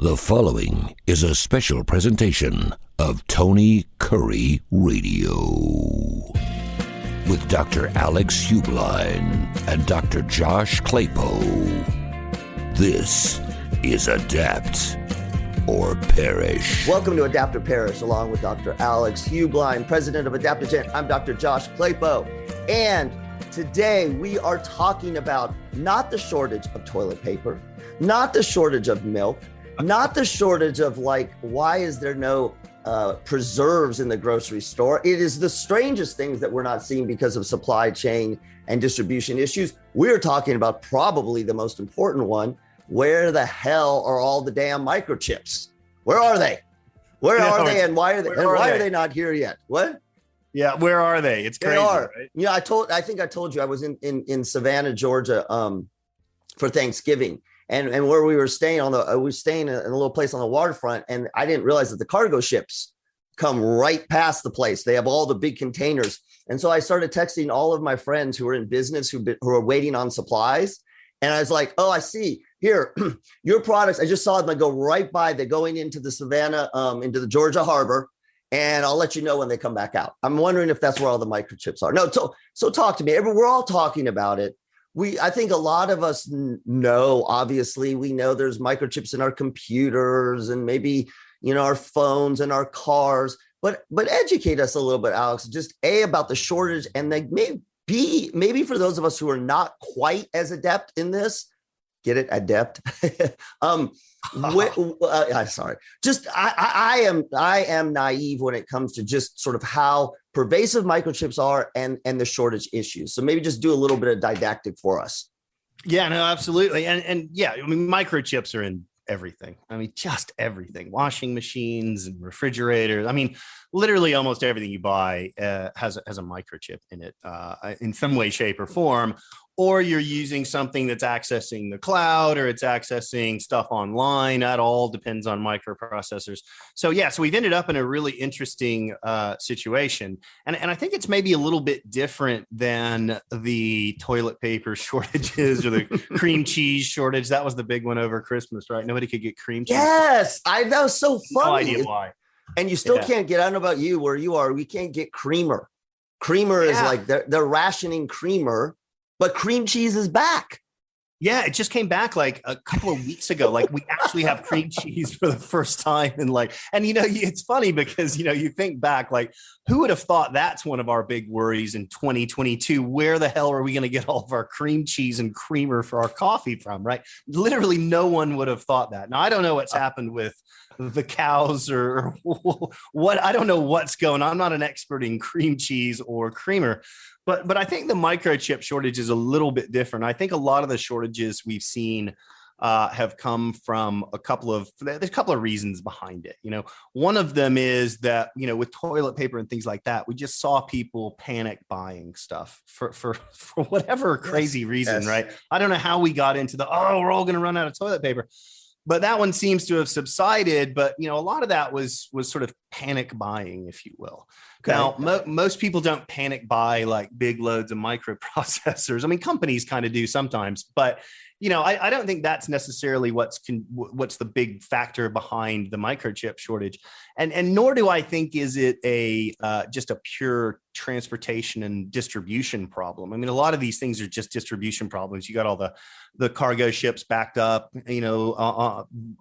The following is a special presentation of Tony Kurre Radio with Dr. Alex Heublein and Dr. Josh Klapow. This is Adapt or Perish. Welcome to Adapt or Perish, along with Dr. Alex Heublein, president of Adaptigent. I'm Dr. Josh Klapow, and today we are talking about not the shortage of toilet paper, not the shortage of milk, not the shortage of why is there no preserves in the grocery store? It is the strangest things that we're not seeing because of supply chain and distribution issues. We're talking about probably the most important one. Where the hell are all the damn microchips? Where are they? Where are they, and why are they not here yet? What? Yeah, where are they? It's crazy. They are. Right? Yeah, I think I told you I was in Savannah, Georgia, for Thanksgiving. And where we were staying we were staying in a little place on the waterfront, and I didn't realize that the cargo ships come right past the place. They have all the big containers. And so I started texting all of my friends who were in business, who are waiting on supplies. And I was like, oh, I see. Here, your products, I just saw them go right by. They're going into the Savannah, into the Georgia harbor. And I'll let you know when they come back out. I'm wondering if that's where all the microchips are. No, so talk to me. We're all talking about it. I think a lot of us know, obviously, we know there's microchips in our computers and maybe, our phones and our cars, but educate us a little bit, Alex, just about the shortage. And maybe for those of us who are not quite as adept in this, get it? Adept. Sorry. Just I am naive when it comes to just sort of how pervasive microchips are and the shortage issues. So maybe just do a little bit of didactic for us. Yeah, no, absolutely. And yeah, microchips are in everything. Just everything. Washing machines and refrigerators. Literally almost everything you buy has a microchip in it in some way, shape, or form. Or you're using something that's accessing the cloud, or it's accessing stuff online. That all depends on microprocessors. So we've ended up in a really interesting situation. And I think it's maybe a little bit different than the toilet paper shortages or the cream cheese shortage. That was the big one over Christmas, right? Nobody could get cream cheese. Yes, that was so funny. No idea why. And you still can't get, I don't know about you, where you are, we can't get creamer. Creamer is like, they're rationing creamer. But cream cheese is back. Yeah, it just came back like a couple of weeks ago. Like we actually have cream cheese for the first time. And it's funny because, you think back, like who would have thought that's one of our big worries in 2022? Where the hell are we going to get all of our cream cheese and creamer for our coffee from, right? Literally no one would have thought that. Now, I don't know what's happened with the cows or what. I don't know what's going on. I'm not an expert in cream cheese or creamer. But I think the microchip shortage is a little bit different. I think a lot of the shortages we've seen have come from there's a couple of reasons behind it. One of them is that, with toilet paper and things like that, we just saw people panic buying stuff for whatever crazy reason, right? I don't know how we got into we're all going to run out of toilet paper. But that one seems to have subsided. But, a lot of that was sort of panic buying, if you will. Okay. Now, most people don't panic buy like big loads of microprocessors. Companies kind of do sometimes. But, I don't think that's necessarily what's the big factor behind the microchip shortage. And nor do I think is it just a pure transportation and distribution problem. A lot of these things are just distribution problems. You got all the cargo ships backed up,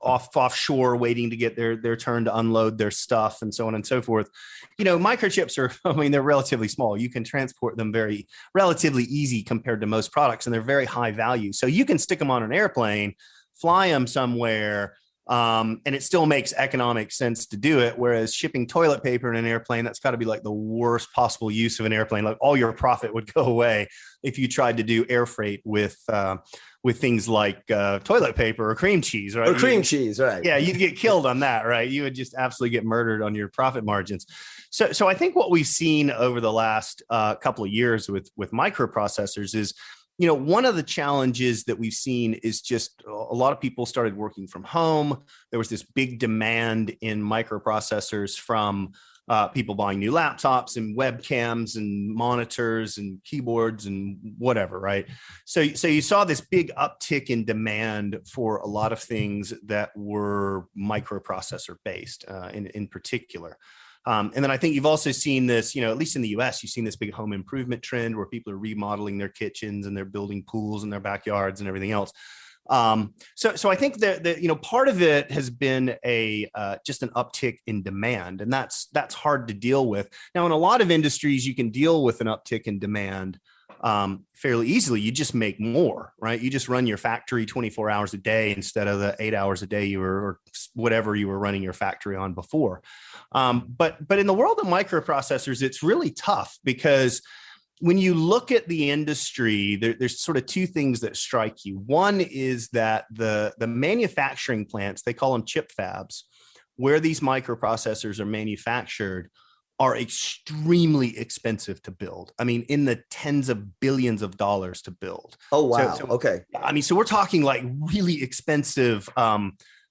offshore waiting to get their turn to unload their stuff and so on and so forth. Microchips are, they're relatively small. You can transport them very relatively easy compared to most products, and they're very high value. So you can stick them on an airplane, fly them somewhere, and it still makes economic sense to do it. Whereas shipping toilet paper in an airplane, that's got to be like the worst possible use of an airplane. Like all your profit would go away if you tried to do air freight with things like toilet paper or cream cheese, right? Or cream cheese, right? Yeah, you'd get killed on that, right? You would just absolutely get murdered on your profit margins. So I think what we've seen over the last couple of years with microprocessors is, one of the challenges that we've seen is just a lot of people started working from home. There was this big demand in microprocessors from people buying new laptops and webcams and monitors and keyboards and whatever, right? So you saw this big uptick in demand for a lot of things that were microprocessor based in particular. And then I think you've also seen this, at least in the US, you've seen this big home improvement trend where people are remodeling their kitchens and they're building pools in their backyards and everything else. So I think that part of it has been just an uptick in demand, and that's hard to deal with. Now, in a lot of industries, you can deal with an uptick in demand fairly easily. You just make more, right? You just run your factory 24 hours a day instead of the 8 hours a day or whatever you were running your factory on before. But in the world of microprocessors, it's really tough because when you look at the industry, there's sort of two things that strike you. One is that the manufacturing plants, they call them chip fabs, where these microprocessors are manufactured, are extremely expensive to build. I mean, in the tens of billions of dollars to build. Oh, wow. So, okay. I mean, so we're talking like really expensive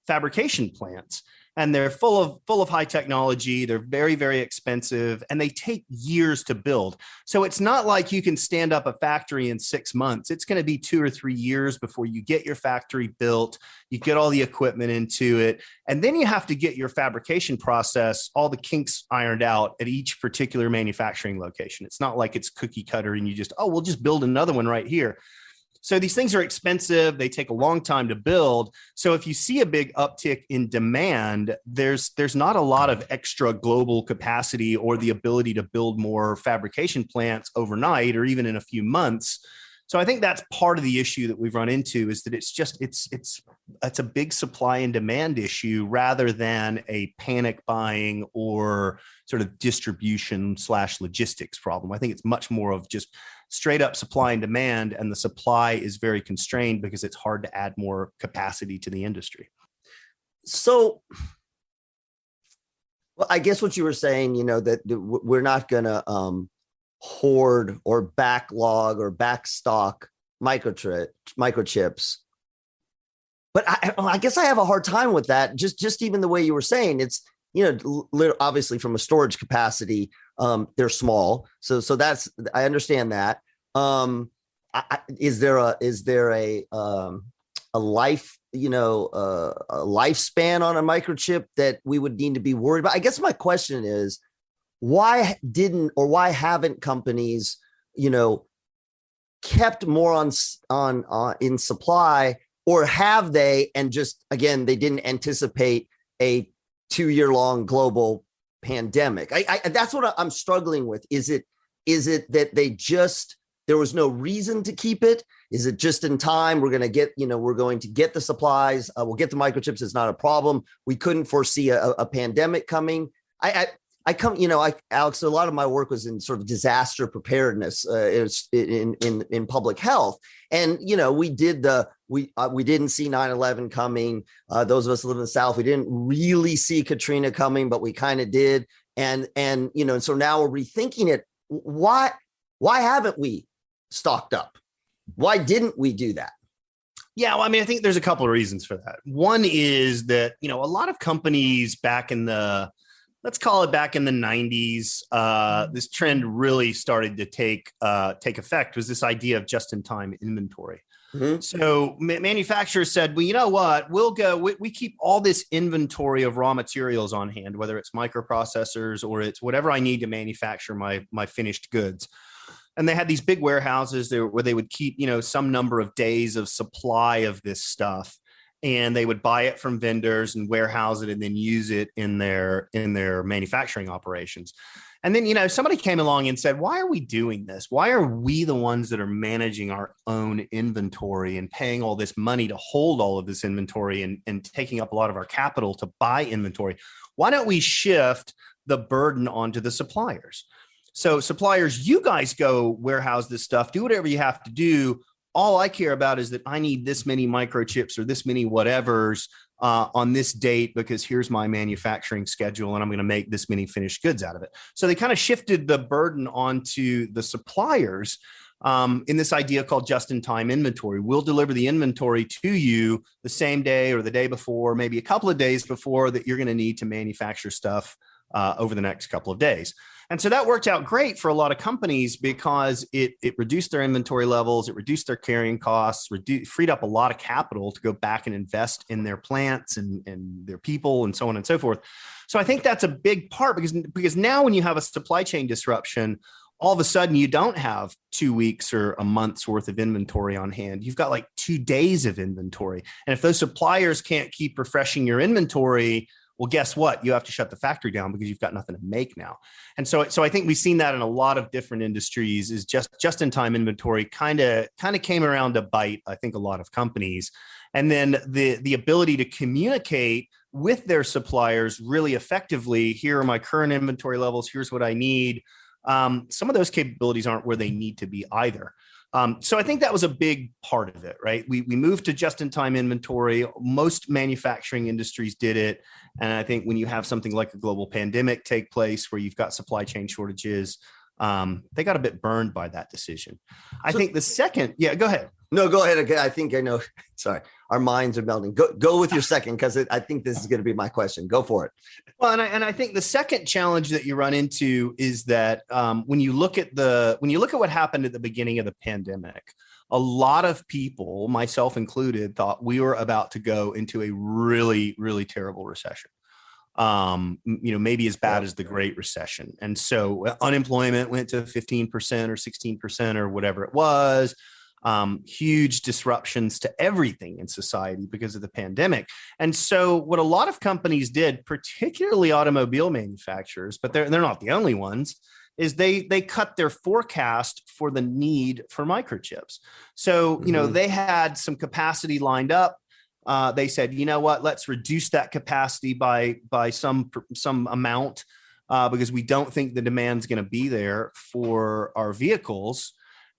fabrication plants. And they're full of high technology. They're very, very expensive, and they take years to build. So it's not like you can stand up a factory in 6 months. It's going to be 2 or 3 years before you get your factory built, you get all the equipment into it, and then you have to get your fabrication process, all the kinks ironed out at each particular manufacturing location. It's not like it's cookie cutter and you just, we'll just build another one right here. So these things are expensive. They take a long time to build. So if you see a big uptick in demand, there's not a lot of extra global capacity or the ability to build more fabrication plants overnight or even in a few months. So I think that's part of the issue that we've run into, is that it's a big supply and demand issue rather than a panic buying or sort of distribution / logistics problem. I think it's much more of just straight up supply and demand, and the supply is very constrained because it's hard to add more capacity to the industry. So, well, I guess what you were saying, that we're not going to hoard or backlog or backstock microchips. But I guess I have a hard time with that. Just even the way you were saying, it's, obviously from a storage capacity, they're small. So that's, I understand that. Is there a life, a lifespan on a microchip that we would need to be worried about? I guess my question is, why haven't companies, kept more on in supply, or have they, and just, again, they didn't anticipate a 2-year-long global pandemic? That's what I'm struggling with. Is it that there was no reason to keep it? Is it just in time? We're going to get the supplies. We'll get the microchips. It's not a problem. We couldn't foresee a pandemic coming. Alex, a lot of my work was in sort of disaster preparedness in public health. And, we didn't see 9/11 coming. Those of us who live in the South, we didn't really see Katrina coming, but we kind of did. And so now we're rethinking it. Why haven't we stocked up? Why didn't we do that? Yeah, well, I mean, I think there's a couple of reasons for that. One is that, a lot of companies back in the 90s, this trend really started to take effect, was this idea of just-in-time inventory. Mm-hmm. So manufacturers said, well, you know what, we keep all this inventory of raw materials on hand, whether it's microprocessors or it's whatever I need to manufacture my finished goods. And they had these big warehouses there where they would keep, some number of days of supply of this stuff. And they would buy it from vendors and warehouse it and then use it in their manufacturing operations. And then, somebody came along and said, why are we doing this? Why are we the ones that are managing our own inventory and paying all this money to hold all of this inventory and taking up a lot of our capital to buy inventory? Why don't we shift the burden onto the suppliers? So suppliers, you guys go warehouse this stuff, do whatever you have to do. All I care about is that I need this many microchips or this many whatevers on this date, because here's my manufacturing schedule and I'm going to make this many finished goods out of it. So they kind of shifted the burden onto the suppliers in this idea called just-in-time inventory. We'll deliver the inventory to you the same day or the day before, maybe a couple of days before, that you're going to need to manufacture stuff over the next couple of days. And so that worked out great for a lot of companies because it reduced their inventory levels, it reduced their carrying costs, freed up a lot of capital to go back and invest in their plants and their people and so on and so forth. So I think that's a big part because now when you have a supply chain disruption, all of a sudden you don't have 2 weeks or a month's worth of inventory on hand. You've got like 2 days of inventory. And if those suppliers can't keep refreshing your inventory, well, guess what? You have to shut the factory down because you've got nothing to make now. And so I think we've seen that in a lot of different industries is just-in-time inventory kind of came around to bite, I think, a lot of companies. And then the ability to communicate with their suppliers really effectively, here are my current inventory levels, here's what I need. Some of those capabilities aren't where they need to be either. So I think that was a big part of it, right? We moved to just-in-time inventory. Most manufacturing industries did it. And I think when you have something like a global pandemic take place where you've got supply chain shortages, they got a bit burned by that decision. I think the second, go ahead. No, go ahead. I think I know. Sorry, our minds are melding. Go with your second, because I think this is going to be my question. Go for it. Well, and I think the second challenge that you run into is that when you look at what happened at the beginning of the pandemic, a lot of people, myself included, thought we were about to go into a really, really terrible recession. Maybe as bad as the Great Recession. And so unemployment went to 15% or 16% or whatever it was. Huge disruptions to everything in society because of the pandemic. And so what a lot of companies did, particularly automobile manufacturers, but they're not the only ones, is they cut their forecast for the need for microchips. So, they had some capacity lined up. They said, you know what, let's reduce that capacity by some amount because we don't think the demand's going to be there for our vehicles.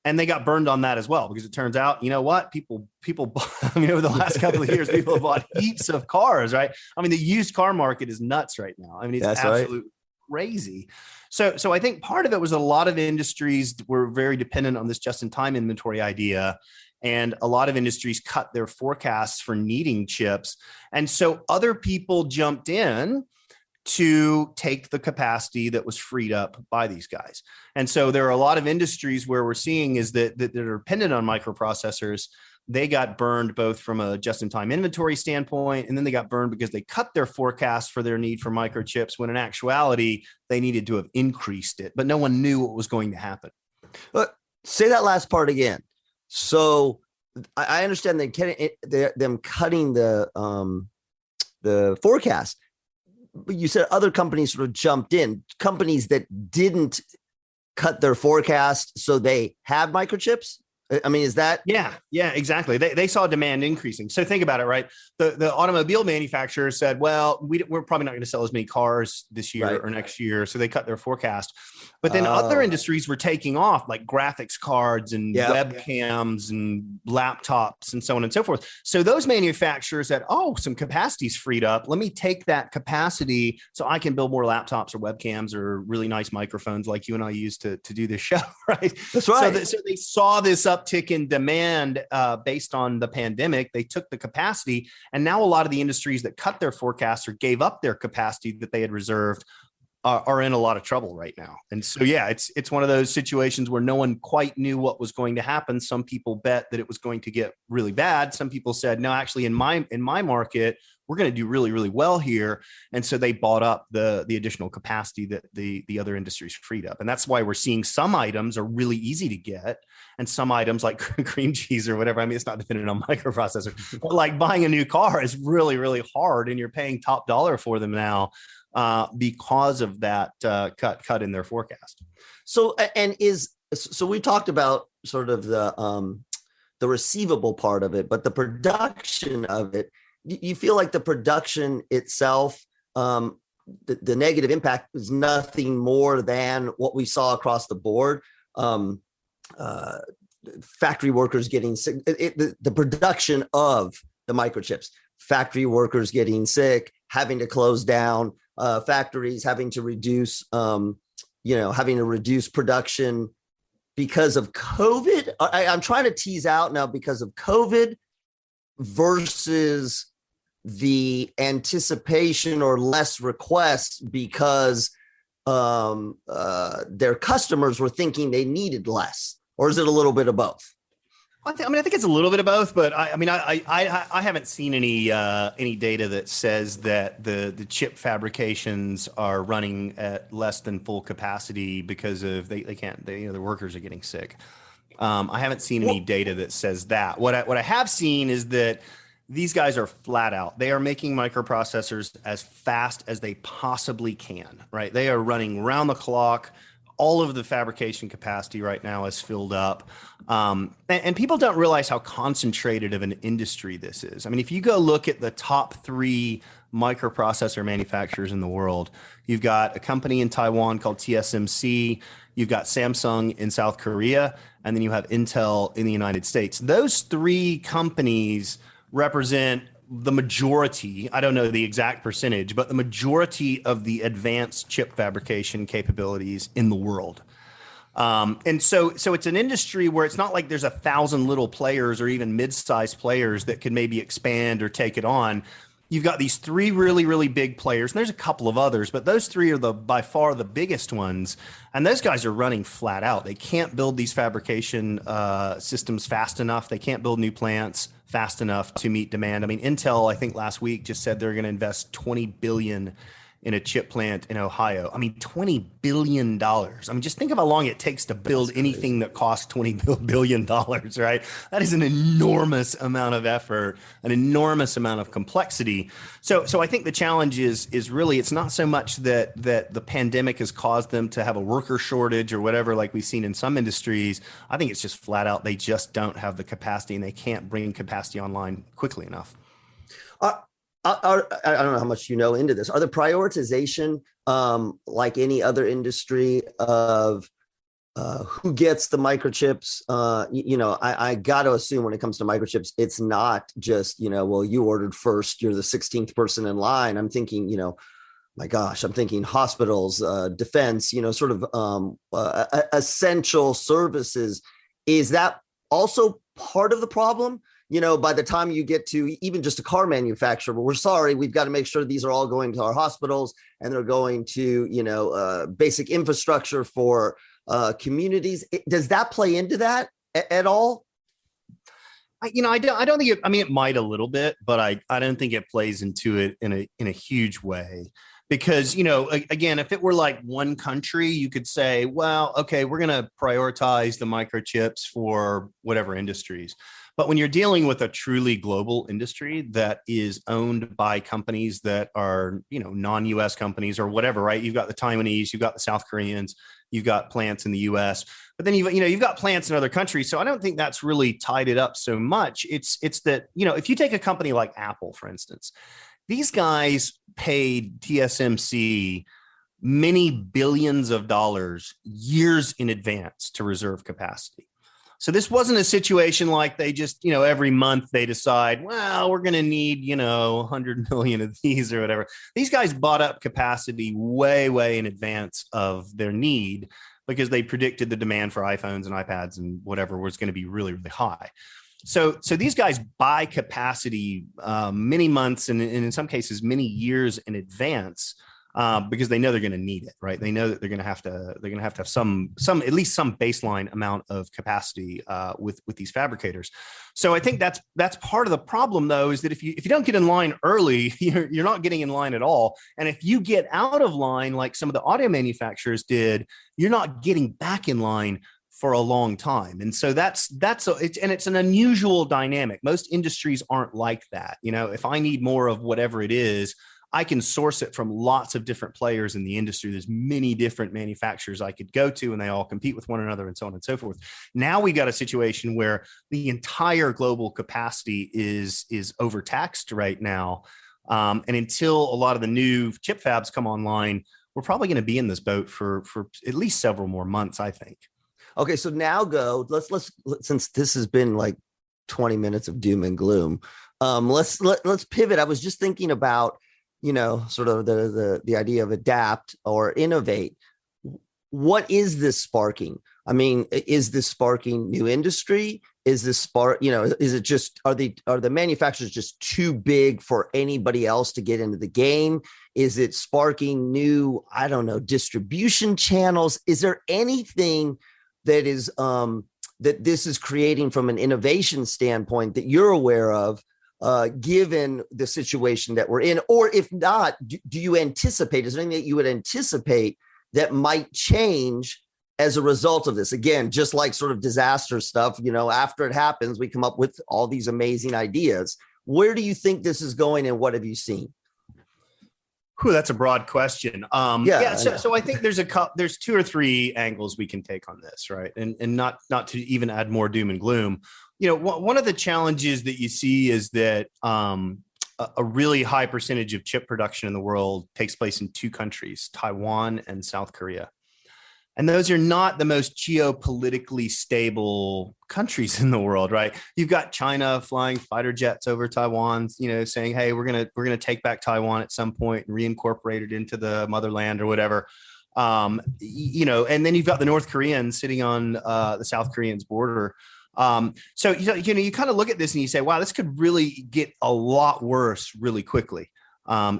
And they got burned on that as well, because it turns out, you know what, people, over the last couple of years, people have bought heaps of cars, right? I mean, the used car market is nuts right now. I mean, it's absolutely crazy. So I think part of it was a lot of industries were very dependent on this just-in-time inventory idea. And a lot of industries cut their forecasts for needing chips. And so other people jumped in to take the capacity that was freed up by these guys. And so there are a lot of industries where we're seeing is that are dependent on microprocessors. They got burned both from a just-in-time inventory standpoint, and then they got burned because they cut their forecast for their need for microchips, when in actuality, they needed to have increased it, but no one knew what was going to happen. But say that last part again. So I understand them cutting the forecast. But you said other companies sort of jumped in, companies that didn't cut their forecast, so they have microchips. I mean, is that? Yeah, exactly. They saw demand increasing. So think about it, right? The automobile manufacturers said, well, we're probably not going to sell as many cars this year or next year. So they cut their forecast. But then other industries were taking off, like graphics cards and webcams and laptops and so on and so forth. So those manufacturers said, some capacity's freed up. Let me take that capacity so I can build more laptops or webcams or really nice microphones like you and I use to do this show, right? That's right. So they saw this uptick in demand based on the pandemic. They took the capacity, and now a lot of the industries that cut their forecasts or gave up their capacity that they had reserved are in a lot of trouble right now. And so, it's one of those situations where no one quite knew what was going to happen. Some people bet that it was going to get really bad. Some people said, no, actually in my market, we're going to do really, really well here. And so they bought up the additional capacity that the other industries freed up. And that's why we're seeing some items are really easy to get. And some items like cream cheese or whatever, I mean, it's not dependent on microprocessor, but like buying a new car is really, really hard. And you're paying top dollar for them now because of that cut in their forecast. So we talked about sort of the receivable part of it, but the production of it, you feel like the production itself, the negative impact is nothing more than what we saw across the board. Factory workers getting sick, the production of the microchips, factory workers getting sick, having to close down, factories having to reduce, production because of COVID. I'm trying to tease out now because of COVID versus the anticipation or less requests because their customers were thinking they needed less, or is it a little bit of both? I think it's a little bit of both, but I haven't seen any data that says that the chip fabrications are running at less than full capacity because of they can't, the workers are getting sick. I haven't seen any data that says that. What I have seen is that these guys are flat out. They are making microprocessors as fast as they possibly can, right? They are running round the clock. All of the fabrication capacity right now is filled up. And people don't realize how concentrated of an industry this is. I mean, if you go look at the top 3 microprocessor manufacturers in the world, you've got a company in Taiwan called TSMC, you've got Samsung in South Korea, and then you have Intel in the United States. Those 3 companies represent the majority, I don't know the exact percentage, but the majority of the advanced chip fabrication capabilities in the world. And so it's an industry where it's not like there's 1,000 little players or even mid-sized players that could maybe expand or take it on. You've got these 3 really, really big players, and there's a couple of others, but those 3 are by far the biggest ones. And those guys are running flat out. They can't build these fabrication systems fast enough. They can't build new plants fast enough to meet demand. I mean, Intel, I think last week just said they're going to invest $20 billion in a chip plant in Ohio. I mean, $20 billion. I mean, just think of how long it takes to build anything that costs $20 billion, right? That is an enormous amount of effort, an enormous amount of complexity. So I think the challenge is really, it's not so much that the pandemic has caused them to have a worker shortage or whatever, like we've seen in some industries. I think it's just flat out, they just don't have the capacity and they can't bring capacity online quickly enough. I don't know how much you know into this. Are the prioritization, like any other industry, of who gets the microchips? I got to assume when it comes to microchips, it's not just, well, you ordered first, you're the 16th person in line. I'm thinking, my gosh, I'm thinking hospitals, defense, sort of essential services. Is that also part of the problem? By the time you get to even just a car manufacturer, but we're sorry, we've got to make sure these are all going to our hospitals and they're going to, basic infrastructure for communities. Does that play into that at all? I don't think it might a little bit, but I don't think it plays into it in a huge way. Because, again, if it were like one country, you could say, well, okay, we're going to prioritize the microchips for whatever industries. But when you're dealing with a truly global industry that is owned by companies that are, non-US companies or whatever, right? You've got the Taiwanese, you've got the South Koreans, you've got plants in the US, but then you've got plants in other countries. So I don't think that's really tied it up so much. It's that, if you take a company like Apple, for instance, these guys paid TSMC many billions of dollars years in advance to reserve capacity. So this wasn't a situation like they just, every month they decide, well, we're going to need, 100 million of these or whatever. These guys bought up capacity way, way in advance of their need because they predicted the demand for iPhones and iPads and whatever was going to be really, really high. So these guys buy capacity many months and in some cases many years in advance because they know they're going to need it, right? They know that they're going to have to have some at least some baseline amount of capacity with these fabricators. So I think that's part of the problem, though, is that if you don't get in line early, you're not getting in line at all. And if you get out of line, like some of the auto manufacturers did, you're not getting back in line for a long time. And so it's an unusual dynamic. Most industries aren't like that. If I need more of whatever it is, I can source it from lots of different players in the industry. There's many different manufacturers I could go to and they all compete with one another and so on and so forth. Now we got a situation where the entire global capacity is overtaxed right now. And until a lot of the new chip fabs come online, we're probably going to be in this boat for at least several more months, I think. Okay, so now let's since this has been like 20 minutes of doom and gloom, let's pivot. I was just thinking about, sort of the idea of adapt or innovate. What is this sparking? I mean, is this sparking new industry? Is this is it just, are the manufacturers just too big for anybody else to get into the game? Is it sparking new, I don't know, distribution channels? Is there anything that is, that this is creating from an innovation standpoint that you're aware of, given the situation that we're in? Or if not, do you anticipate, is there anything that you would anticipate that might change as a result of this? Again, just like sort of disaster stuff, after it happens, we come up with all these amazing ideas. Where do you think this is going, and what have you seen? That's a broad question. So I think there's 2 or 3 angles we can take on this, right? And not to even add more doom and gloom. One of the challenges that you see is that a really high percentage of chip production in the world takes place in 2 countries, Taiwan and South Korea. And those are not the most geopolitically stable countries in the world, right? You've got China flying fighter jets over Taiwan, saying, "Hey, we're gonna take back Taiwan at some point and reincorporate it into the motherland or whatever." And then you've got the North Koreans sitting on the South Koreans' border. So you kind of look at this and you say, "Wow, this could really get a lot worse really quickly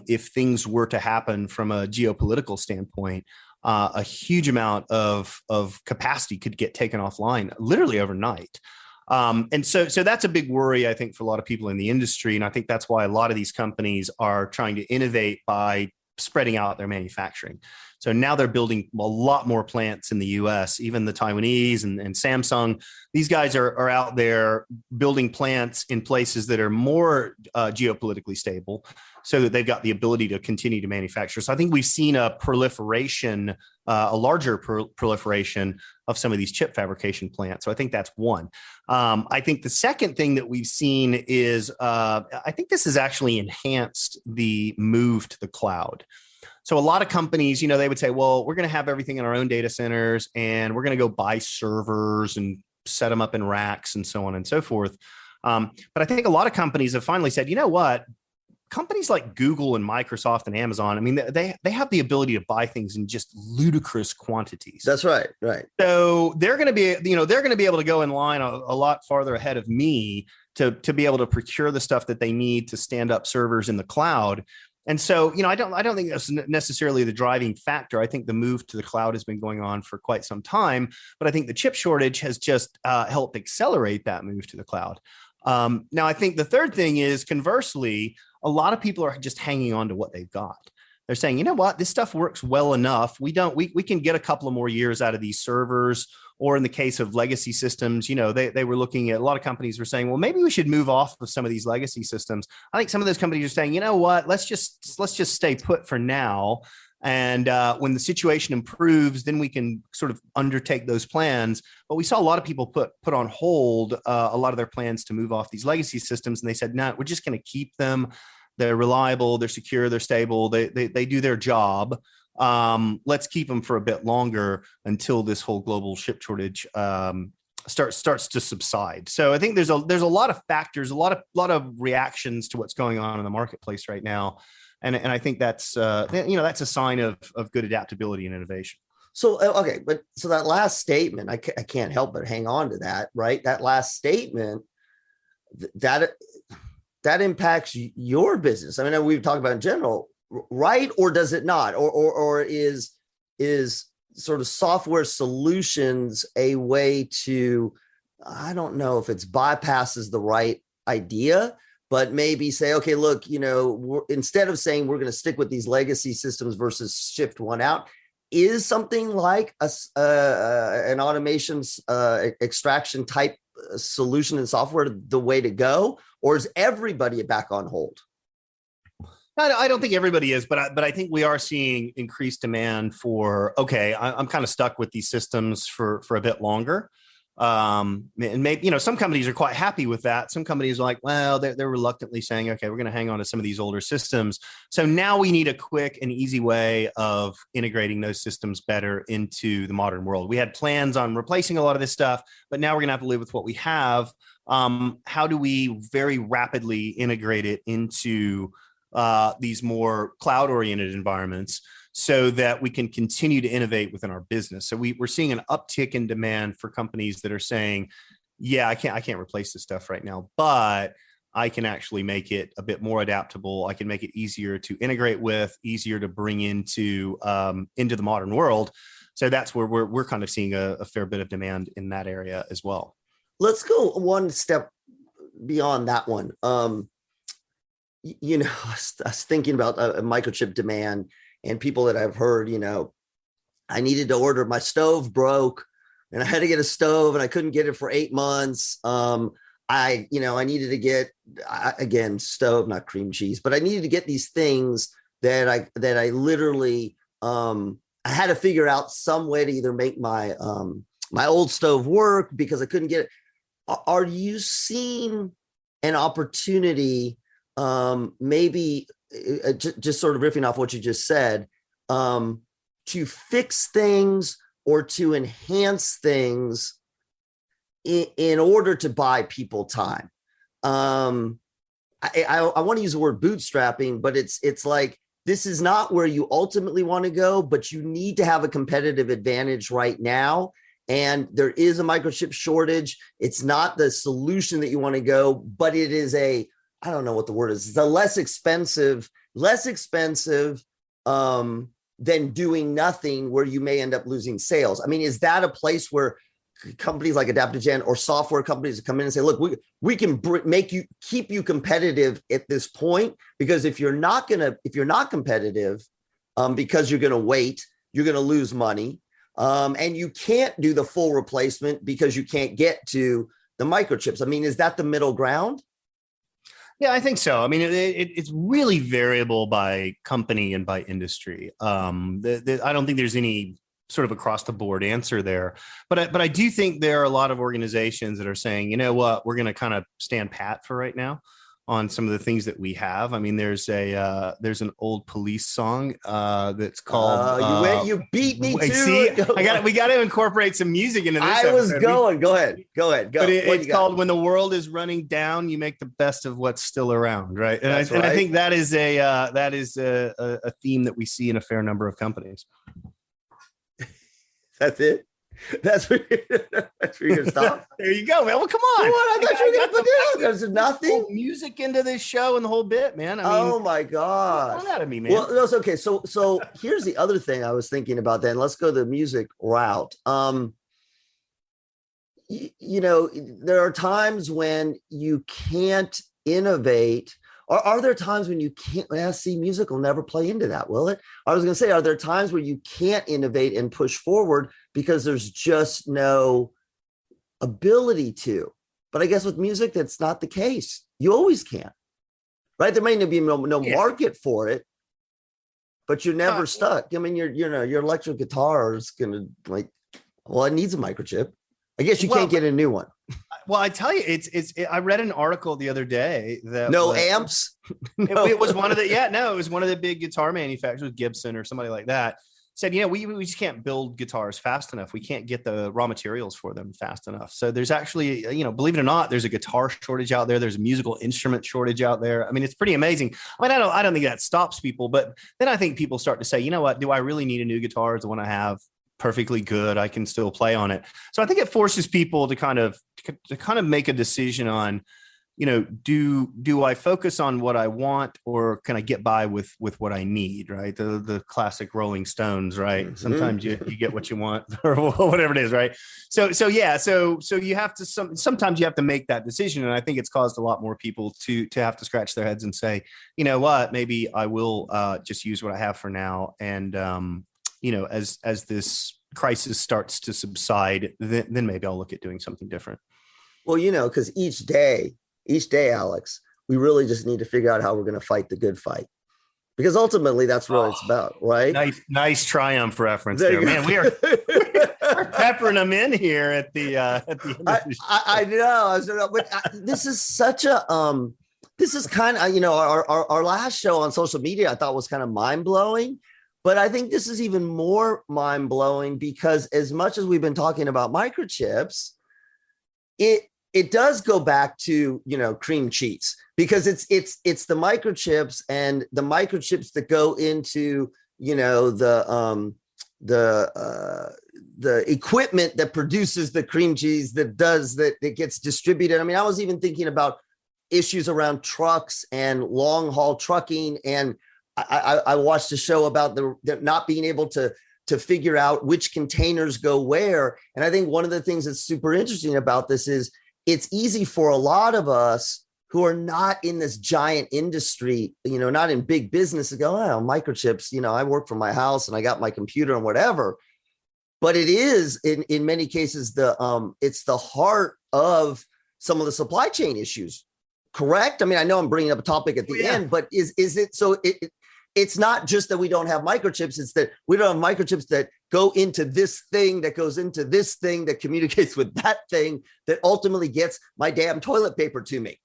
if things were to happen from a geopolitical standpoint." A huge amount of capacity could get taken offline literally overnight. And so that's a big worry, I think, for a lot of people in the industry. And I think that's why a lot of these companies are trying to innovate by spreading out their manufacturing. So now they're building a lot more plants in the US, even the Taiwanese and Samsung. These guys are out there building plants in places that are more geopolitically stable, so that they've got the ability to continue to manufacture. So I think we've seen a proliferation, a larger proliferation of some of these chip fabrication plants. So I think that's one. I think the second thing that we've seen is I think this has actually enhanced the move to the cloud. So a lot of companies, they would say, well, we're going to have everything in our own data centers, and we're going to go buy servers and set them up in racks and so on and so forth. But I think a lot of companies have finally said, you know what? Companies like Google and Microsoft and Amazon, I mean, they have the ability to buy things in just ludicrous quantities. That's right. Right. So they're going to be, they're going to be able to go in line a lot farther ahead of me to be able to procure the stuff that they need to stand up servers in the cloud. And so, I don't think that's necessarily the driving factor. I think the move to the cloud has been going on for quite some time, but I think the chip shortage has just helped accelerate that move to the cloud. Now, I think the third thing is, conversely, a lot of people are just hanging on to what they've got. They're saying, you know what, this stuff works well enough. We can get a couple of more years out of these servers. Or in the case of legacy systems, they were looking at, a lot of companies were saying, well, maybe we should move off of some of these legacy systems. I think some of those companies are saying, you know what, let's just stay put for now. And when the situation improves, then we can sort of undertake those plans. But we saw a lot of people put on hold a lot of their plans to move off these legacy systems. And they said, no, we're just going to keep them. They're reliable, they're secure, they're stable, they do their job. Let's keep them for a bit longer until this whole global chip shortage starts to subside. So I think there's a lot of factors, a lot of reactions to what's going on in the marketplace right now. And I think that's that's a sign of good adaptability and innovation. So, okay, so that last statement, I can't help but hang on to that, right? That last statement, that impacts your business. I mean, we've talked about in general, right? Or does it not? Or is sort of software solutions a way to, I don't know if it's bypasses the right idea, but maybe say, okay, look, instead of saying we're going to stick with these legacy systems versus shift one out, is something like an automation extraction type solution and software the way to go? Or is everybody back on hold? I don't think everybody is, but I think we are seeing increased demand for, okay, I'm kind of stuck with these systems for a bit longer. And maybe, some companies are quite happy with that. Some companies are like, well, they're reluctantly saying, okay, we're going to hang on to some of these older systems. So now we need a quick and easy way of integrating those systems better into the modern world. We had plans on replacing a lot of this stuff, but now we're going to have to live with what we have. How do we very rapidly integrate it into these more cloud-oriented environments, so that we can continue to innovate within our business. So we're seeing an uptick in demand for companies that are saying, yeah, I can't replace this stuff right now, but I can actually make it a bit more adaptable. I can make it easier to integrate with, easier to bring into the modern world. So that's where we're kind of seeing a fair bit of demand in that area as well. Let's go one step beyond that one. I was thinking about a microchip demand, and people that I've heard, I needed to order, my stove broke and I had to get a stove and I couldn't get it for 8 months. I needed to get, again, stove, not cream cheese, but I needed to get these things that I literally, I had to figure out some way to either make my old stove work because I couldn't get it. Are you seeing an opportunity, maybe just sort of riffing off what you just said, to fix things or to enhance things in order to buy people time? I want to use the word bootstrapping, but it's like, this is not where you ultimately want to go, but you need to have a competitive advantage right now. And there is a microchip shortage. It's not the solution that you want to go, but it is I don't know what the word is. It's a less expensive than doing nothing, where you may end up losing sales. I mean, is that a place where companies like Adaptigent or software companies come in and say, look, we can keep you competitive at this point? Because if you're not competitive, because you're going to wait, you're going to lose money. And you can't do the full replacement because you can't get to the microchips. I mean, is that the middle ground? Yeah, I think so. I mean, it's really variable by company and by industry. I don't think there's any sort of across the board answer there, but I do think there are a lot of organizations that are saying, you know what, we're going to kind of stand pat for right now on some of the things that we have. I mean, there's an old Police song that's called you beat me to see, we got to incorporate some music into this. I was going. Go ahead. But it's called "When the World is Running Down, You Make the Best of What's Still Around," right? And I think that is a theme that we see in a fair number of companies. That's it. That's where you're gonna stop. There you go, man. Well, come on. What? I thought you were gonna put it. There's nothing. Music into this show and the whole bit, man. I mean, oh my gosh. Come out of me, man. Well, that's okay. So here's the other thing I was thinking about. Then let's go the music route. There are times when you can't innovate. Are there times when you can't? See, music will never play into that, will it? I was going to say, are there times where you can't innovate and push forward because there's just no ability to? But I guess with music, that's not the case. You always can, right? There may not be no market for it, but you're never stuck. I mean, your electric guitar is going to it needs a microchip. I guess you can't get a new one. Well, I tell you, I read an article the other day that amps. It was one of it was one of the big guitar manufacturers, Gibson or somebody like that, said, we just can't build guitars fast enough. We can't get the raw materials for them fast enough. So there's actually, believe it or not, there's a guitar shortage out there. There's a musical instrument shortage out there. I mean, it's pretty amazing. I mean, I don't think that stops people, but then I think people start to say, you know what, do I really need a new guitar? Is the one I have perfectly good? I can still play on it. So I think it forces people to kind of make a decision on, do I focus on what I want, or can I get by with what I need? Right. The classic Rolling Stones, right? Mm-hmm. Sometimes you get what you want or whatever it is. Right. So you have to, sometimes you have to make that decision. And I think it's caused a lot more people to have to scratch their heads and say, you know what, maybe I will just use what I have for now. And, as this crisis starts to subside, then maybe I'll look at doing something different. Well, because each day, Alex, we really just need to figure out how we're going to fight the good fight, because ultimately that's what it's about, right? Nice Triumph reference there, man. We're peppering them in here at the end of the show. I know, but this is such a this is kind of our last show on social media I thought was kind of mind blowing. But I think this is even more mind-blowing because as much as we've been talking about microchips, it does go back to, cream cheese, because it's the microchips, and the microchips that go into, the equipment that produces the cream cheese that gets distributed. I mean, I was even thinking about issues around trucks and long haul trucking. And I watched a show about the not being able to figure out which containers go where. And I think one of the things that's super interesting about this is it's easy for a lot of us who are not in this giant industry, not in big business, to go, oh, microchips, I work from my house and I got my computer and whatever. But it is in many cases it's the heart of some of the supply chain issues. Correct? I mean, I know I'm bringing up a topic at the end, but is it so? It's not just that we don't have microchips; it's that we don't have microchips that go into this thing, that goes into this thing, that communicates with that thing, that ultimately gets my damn toilet paper to me.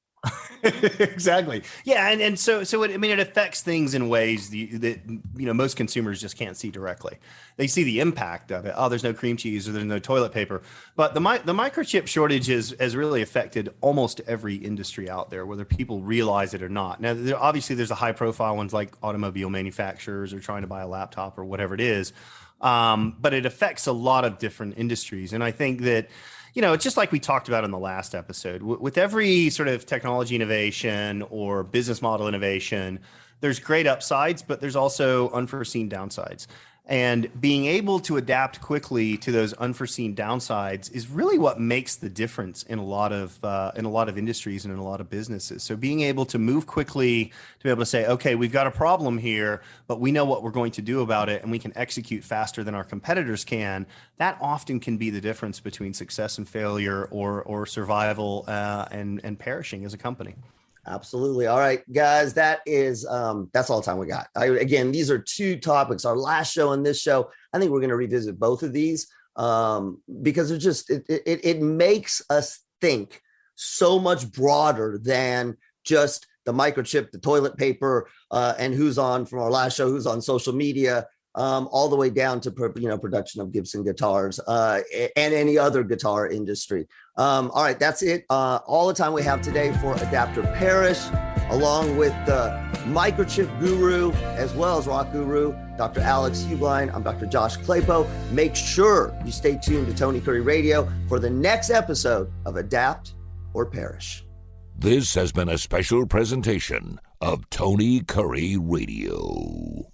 Exactly. Yeah. And so it affects things in ways that most consumers just can't see directly. They see the impact of it. Oh, there's no cream cheese, or there's no toilet paper. But the microchip shortage has really affected almost every industry out there, whether people realize it or not. Now, obviously there's the high profile ones like automobile manufacturers or trying to buy a laptop or whatever it is. But it affects a lot of different industries. And I think that, it's just like we talked about in the last episode. With every sort of technology innovation or business model innovation, there's great upsides, but there's also unforeseen downsides. And being able to adapt quickly to those unforeseen downsides is really what makes the difference in a lot of industries and in a lot of businesses. So being able to move quickly, to be able to say, okay, we've got a problem here, but we know what we're going to do about it, and we can execute faster than our competitors can. That often can be the difference between success and failure, or survival and perishing as a company. Absolutely. All right, guys, that's all the time we got. Again, these are two topics. Our last show and this show, I think we're going to revisit both of these because it makes us think so much broader than just the microchip, the toilet paper, and who's on from our last show, who's on social media, all the way down to production of Gibson guitars and any other guitar industry. All right, that's it. All the time we have today for Adapt or Perish, along with the microchip guru as well as rock guru, Dr. Alex Heublein. I'm Dr. Josh Klapow. Make sure you stay tuned to Tony Curry Radio for the next episode of Adapt or Perish. This has been a special presentation of Tony Curry Radio.